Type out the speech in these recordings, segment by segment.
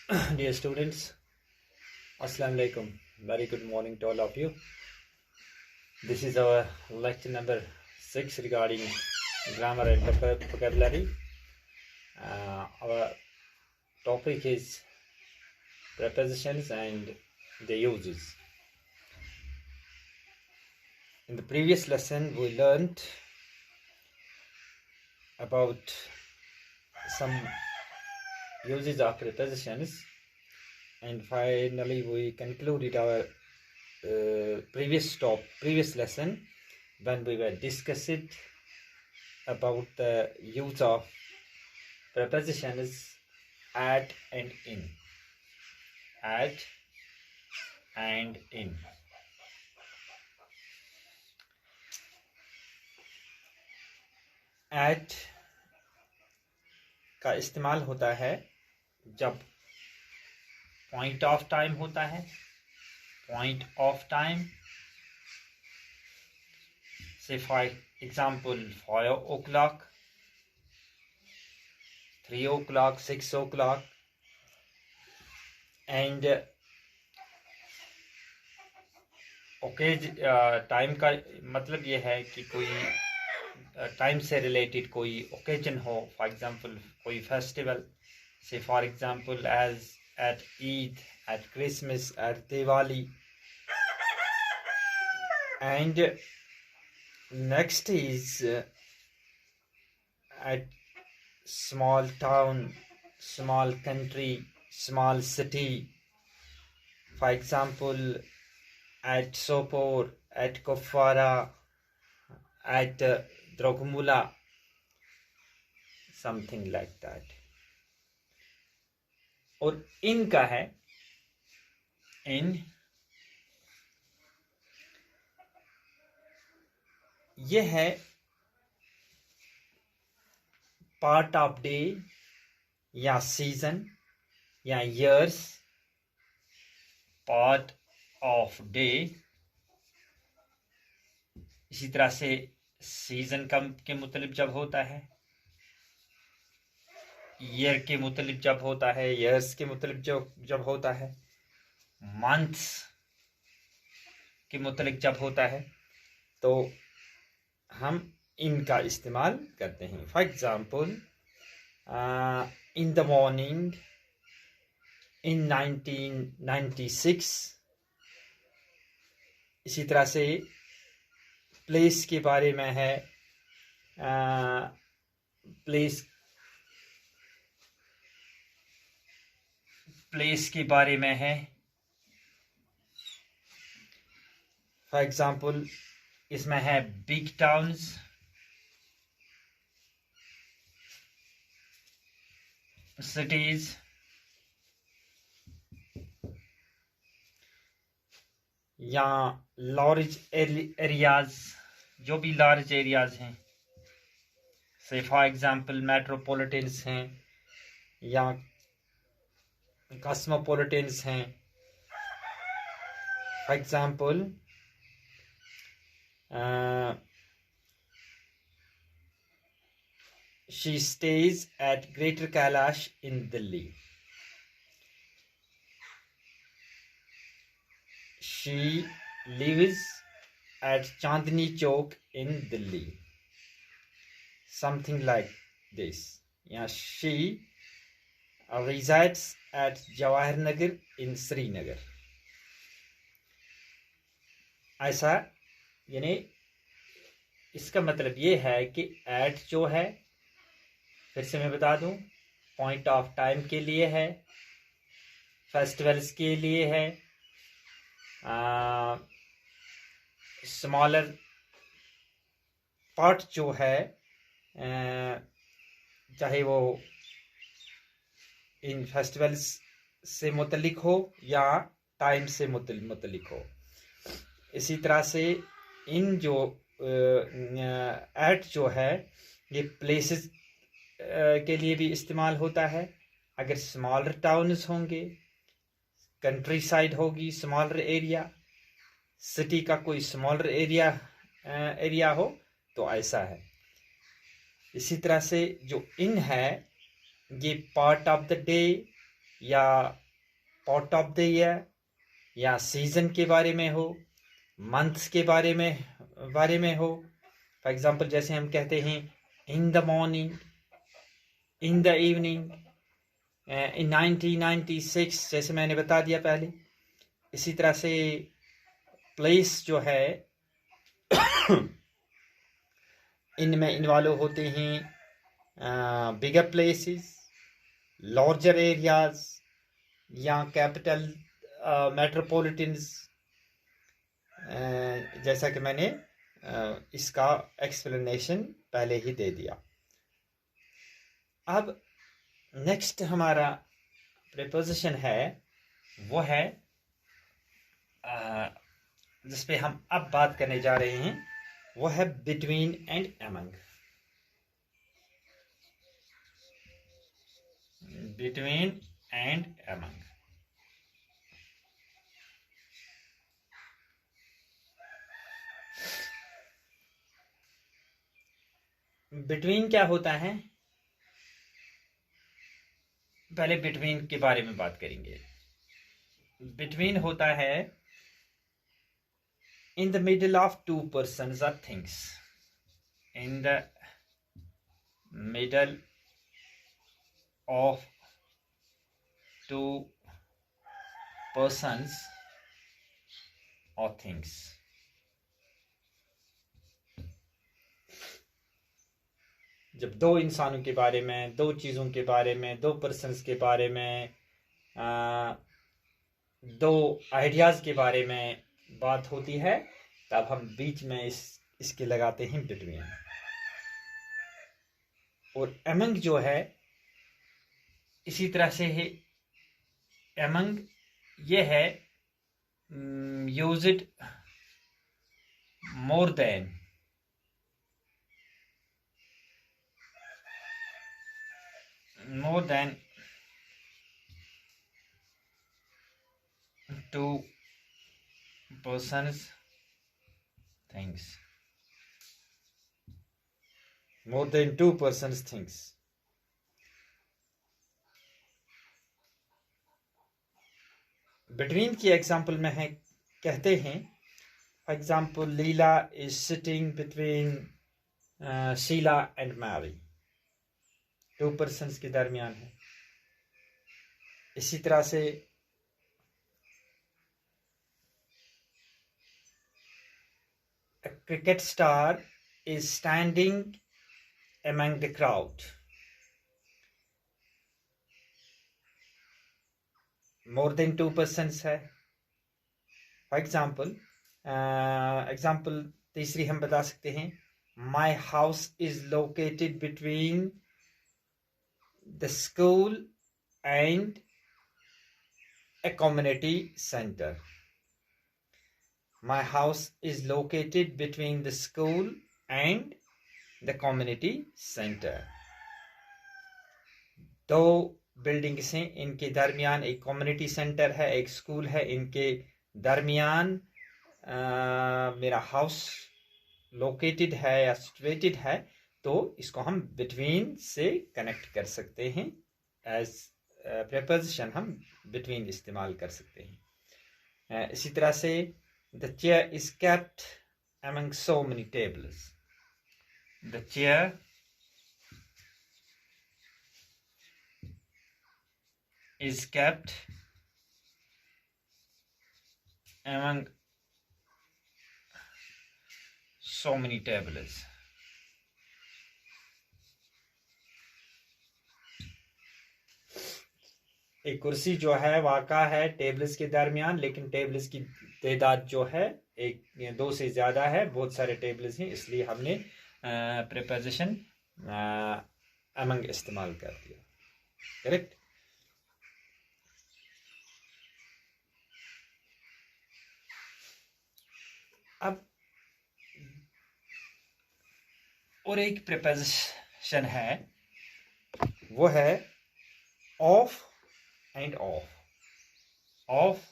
Dear students, Assalamu alaikum. Very good morning to all of you. This is our lecture number 6 regarding grammar and vocabulary. Our topic is prepositions and their uses. In the previous lesson, we learned about some uses of prepositions, and finally we concluded our previous lesson when we were discussing about the use of prepositions at and in. At and in. At का इस्तेमाल होता है जब point of time होता है. Point of time, say for example 5 o'clock, 3 o'clock, 6 o'clock, and time का मतलब ये है कि कोई टाइम से रिलेटेड कोई ओकेजन हो. फॉर एग्जांपल कोई festival, say for example as at Eid, at Christmas, at Diwali. And next is at small town, small country, small city. For example, at Sopor, at Kofara, at Drogmula, something like that. और इन का है इन, ये है part of day या season या years. Part of day, इसी तरह से सीजन के मुतालिब जब होता है, ईयर के मुतालिब जब होता है, ईयर्स के मुतालिब जब होता है, मंथ्स के मुतालिब जब होता है, तो हम इनका इस्तेमाल करते हैं. For example in the morning in 1996. इसी तरह से प्लेस के बारे में है, प्लेस के बारे में है. फॉर एग्जाम्पल इसमें है बिग टाउन्स, सिटीज, या लार्ज एरियाज, जो भी लार्ज एरियाज हैं, से फॉर एग्जाम्पल मेट्रोपॉलिटन्स हैं या कॉस्मोपॉलिटन्स हैं. For example she stays at Greater Kailash in Delhi. She lives at Chandni Chowk in Delhi. Something like this. Yeah, she resides at Jawahar Nagar in Srinagar. ऐसा, यानी इसका मतलब ये है कि एट जो है, फिर से मैं बता दूं, पॉइंट ऑफ टाइम के लिए है, फेस्टिवल्स के लिए है, स्मॉलर पार्ट जो है, चाहे वो इन फेस्टिवल्स से मुतलिक हो या टाइम से मुतलिक हो. इसी तरह से इन जो एट जो है, ये प्लेसेस के लिए भी इस्तेमाल होता है. अगर स्मॉलर टाउन्स होंगे, कंट्री साइड होगी, स्मॉलर एरिया, सिटी का कोई स्मॉलर एरिया हो, तो ऐसा है. इसी तरह से जो इन है, ये पार्ट ऑफ द डे या पार्ट ऑफ द ईयर या सीजन के बारे में हो, मंथ्स के बारे में हो। फॉर एग्जांपल जैसे हम कहते हैं in the morning, in the evening, in 1996, जैसे मैंने बता दिया पहले। इसी तरह से प्लेस जो है इनमें इन्वॉल्व होते हैं बिगर प्लेसेस, लार्जर एरियाज या कैपिटल मेट्रोपॉलिटन्स, जैसा कि मैंने इसका एक्सप्लेनेशन पहले ही दे दिया। अब नेक्स्ट हमारा प्रीपोजिशन है, वो है जिस पे हम अब बात करने जा रहे हैं, वो है between and among. Between and among. Between क्या होता है? पहले बिटवीन के बारे में बात करेंगे। बिटवीन होता है in the middle of two persons or things. In the middle of two persons or things. जब दो इंसानों के बारे में, दो चीज़ों के बारे में, दो पर्सन्स के बारे में, दो आइडियाज़ के बारे में बात होती है, तब हम बीच में इसके लगाते हैं बिटवीन। और अमंग जो है इसी तरह से है। अमंग ये है use it more than, two persons things, more than two persons things. Between की एग्जाम्पल में है, कहते हैं for example Leela is sitting between Sheela and Mary. Two persons के दरमियान है। इसी तरह से a cricket star is standing among the crowd. More than two persons है। फॉर एग्जाम्पल तीसरी हम बता सकते हैं, My house is located between the school and a community center. My house is located between the school and the community center. दो buildings हैं, इनके दरमियान एक कम्युनिटी सेंटर है, एक स्कूल है, इनके दरमियान मेरा हाउस लोकेटेड है या सिचुएटेड है, तो इसको हम बिटवीन से कनेक्ट कर सकते हैं। एज प्रीपोजिशन हम बिटवीन इस्तेमाल कर सकते हैं। इसी तरह से the chair is kept among so many tables. The chair is kept among so many tables. एक कुर्सी जो है वाक़ा है टेबल्स के दरमियान, लेकिन टेबल्स की तादाद जो है एक दो से ज़्यादा है, बहुत सारे टेबल्स हैं, इसलिए हमने प्रीपोजिशन अमंग इस्तेमाल कर दिया। करेक्ट। अब और एक प्रीपोजिशन है, वो है of end of. Of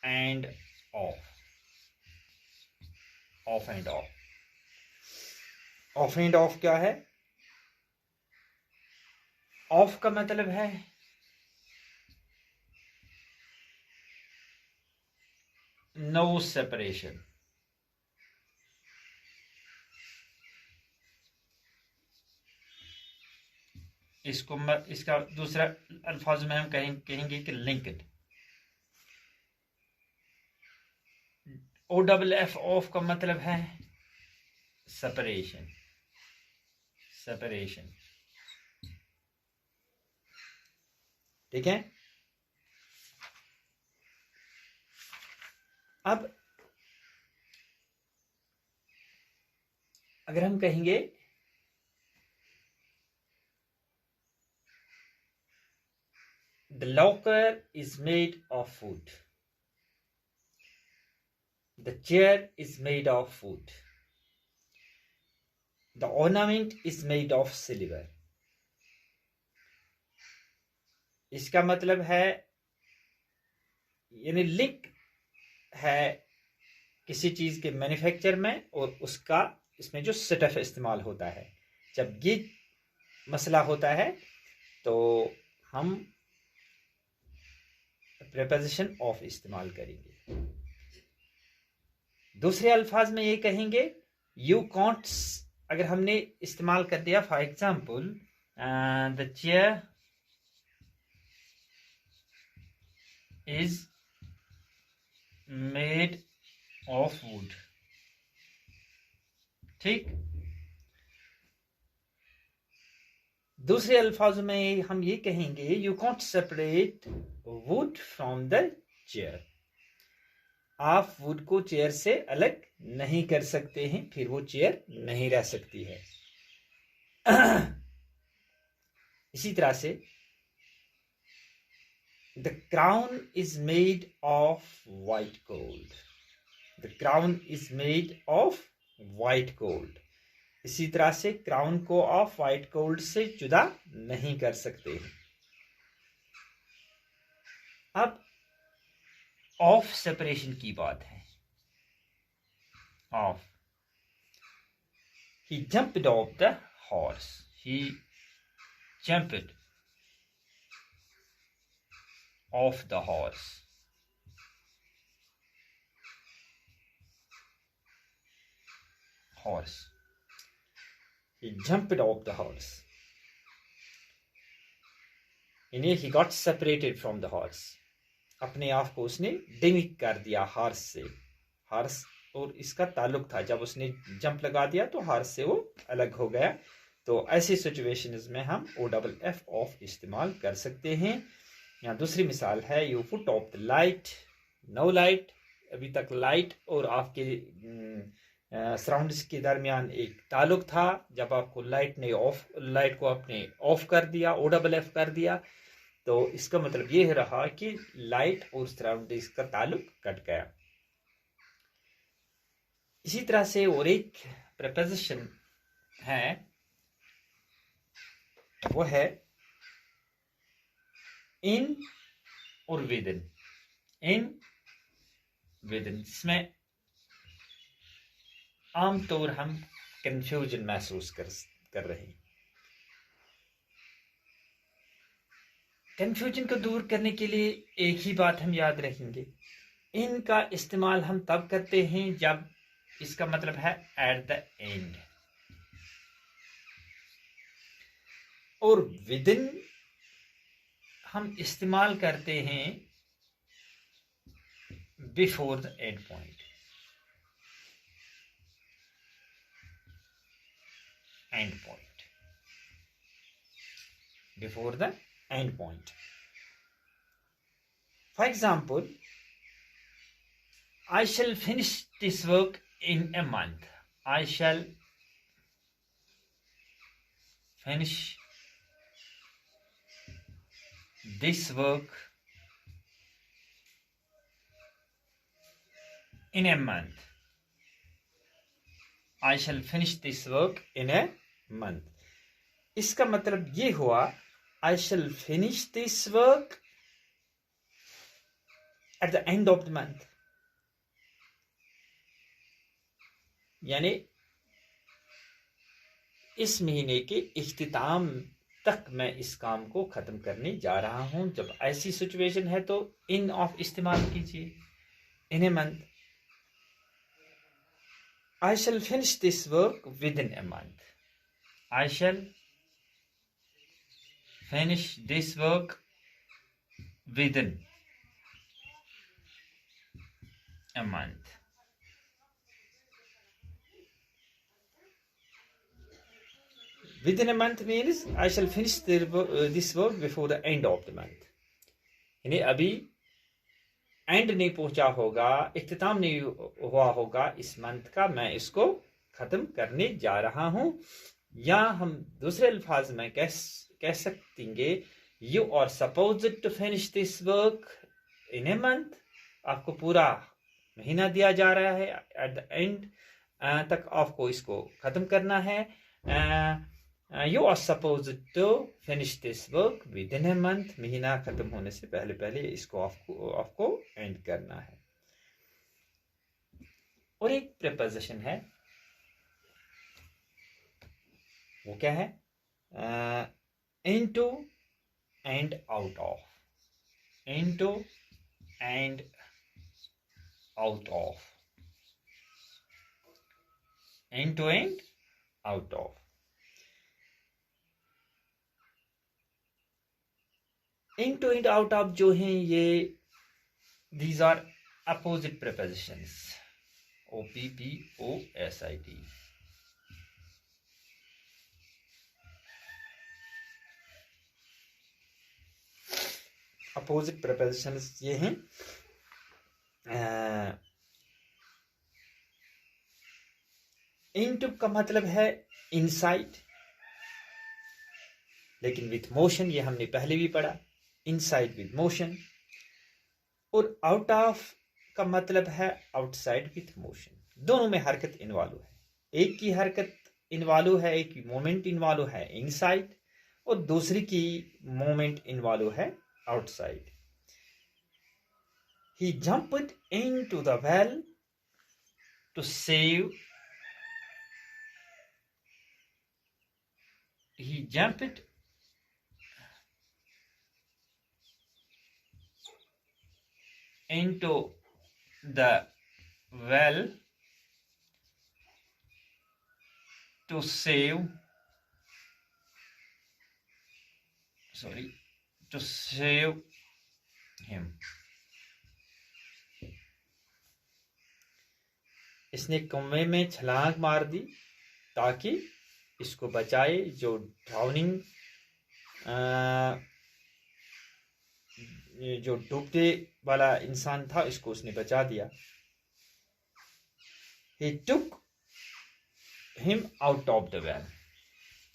end of. Of end of. Of end of क्या है? ऑफ का मतलब है नो सेपरेशन। इसका दूसरा अल्फाज में हम कहेंगे कि लिंक्ड। OFF ऑफ का मतलब है सेपरेशन। सेपरेशन, ठीक है। अब अगर हम कहेंगे the locker is made of wood, the chair is made of wood, the ornament is made of silver। इसका मतलब है यानी लिंक है किसी चीज के मैन्युफैक्चर में और उसका इसमें जो स्टफ इस्तेमाल होता है। जब ये मसला होता है तो हम प्रीपोजिशन ऑफ इस्तेमाल करेंगे। दूसरे अल्फाज में ये कहेंगे यू कांट, अगर हमने इस्तेमाल कर दिया for example the chair is made of would, ठीक। दूसरे अल्फाज में हम ये कहेंगे you can't separate wood from the chair, आप वुड को चेयर से अलग नहीं कर सकते हैं, फिर वो चेयर नहीं रह सकती है। इसी तरह से the crown is made of white gold, the crown is made of white gold. इसी तरह से क्राउन को ऑफ वाइट गोल्ड से जुदा नहीं कर सकते हैं। अब ऑफ सेपरेशन की बात है। Of, he jumped off the horse, he jumped off the horse, horse, he jumped off the horse, यानी he got separated from the horse, अपने आप को उसने डिमिक कर दिया हार्स से। हार्स और इसका ताल्लुक था, जब उसने जंप लगा दिया तो हार्स से वो अलग हो गया। तो ऐसी सिचुएशंस में हम OFF ऑफ इस्तेमाल कर सकते हैं। यहाँ दूसरी मिसाल है you put off the light, no light. अभी तक लाइट और आपके सराउंडिंग्स के दरमियान एक ताल्लुक था, जब आपको लाइट को आपने ऑफ कर दिया, OFF कर दिया, तो इसका मतलब ये रहा कि लाइट और सराउंडिंग्स का ताल्लुक कट गया। इसी तरह से और एक प्रीपोजिशन है, वो है इन और विदिन। इन विदिन, जिसमें आमतौर हम कंफ्यूजन महसूस कर रहे हैं। कंफ्यूजन को दूर करने के लिए एक ही बात हम याद रखेंगे, इनका इस्तेमाल हम तब करते हैं जब इसका मतलब है एट द एंड, और विदिन हम इस्तेमाल करते हैं before the end point. And point, before the end point. For example, I shall finish this work in a month. I shall finish this work in a month. I shall finish this work in a month. इसका मतलब ये हुआ I shall finish this work at the end of the month. यानी इस महीने के इख्तिताम तक मैं इस काम को खत्म करने जा रहा हूं। जब ऐसी सिचुएशन है तो इन ऑफ इस्तेमाल कीजिए, in a month. I shall finish this work within a month. I shall finish this work within a month. Within a month means I shall finish this work before the end of the month. यानी अभी and नहीं पहुंचा होगा, इख्तिताम नहीं हुआ होगा इस month का, मैं इसको खत्म करने जा रहा हूं। या हम दूसरे अल्फाज में कह सकेंगे you are supposed to finish this work in a month. आपको पूरा महीना दिया जा रहा है, एट द एंड तक आपको इसको खत्म करना है। You are supposed to finish this work within a month. महीना खत्म होने से पहले पहले इसको आपको एंड करना है। और एक प्रीपोजिशन है, वो क्या है? Into and out of. Into and out of. Into and out of. Into and out of जो हैं ये these are opposite prepositions. OPPOSIT। Opposite prepositions ये हैं। इनटू का मतलब है इनसाइड, लेकिन विथ मोशन, ये हमने पहले भी पढ़ा, इनसाइड विद मोशन। और आउट ऑफ का मतलब है आउटसाइड विथ मोशन। दोनों में हरकत इन्वॉल्व है। एक की हरकत इन्वॉल्व है, एक की मूवमेंट इन्वॉल्व है इनसाइड, और दूसरी की मूवमेंट इन्वॉल्व है outside. He jumped into the well to save. He jumped into the well to save him. इसने कुएं में छलांग मार दी ताकि इसको बचाए। जो ड्राउनिंग, जो डूबने वाला इंसान था, इसको उसने बचा दिया। He took him out of the well.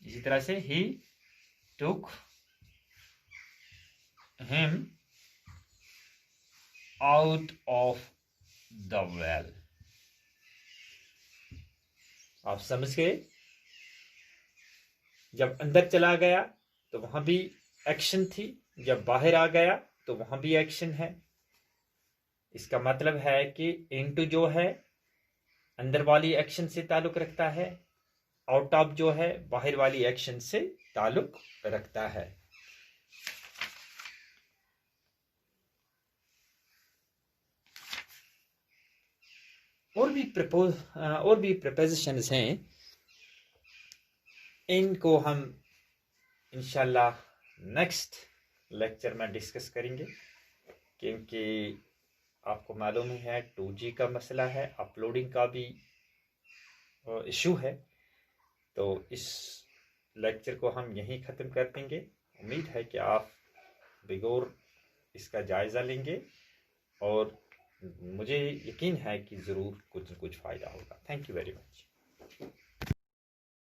इसी तरह से he took him out of the well. आप समझ गए? जब अंदर चला गया तो वहां भी एक्शन थी, जब बाहर आ गया तो वहां भी एक्शन है। इसका मतलब है कि इनटू जो है अंदर वाली एक्शन से ताल्लुक रखता है, आउट ऑफ जो है बाहर वाली एक्शन से ताल्लुक रखता है। और भी प्रपोजिशंस हैं, इनको हम इंशाल्लाह नेक्स्ट लेक्चर में डिस्कस करेंगे, क्योंकि आपको मालूम ही है 2G का मसला है, अपलोडिंग का भी इशू है। तो इस लेक्चर को हम यहीं ख़त्म कर देंगे। उम्मीद है कि आप बिगौर इसका जायज़ा लेंगे और मुझे यकीन है कि ज़रूर कुछ न कुछ फ़ायदा होगा। Thank you very much.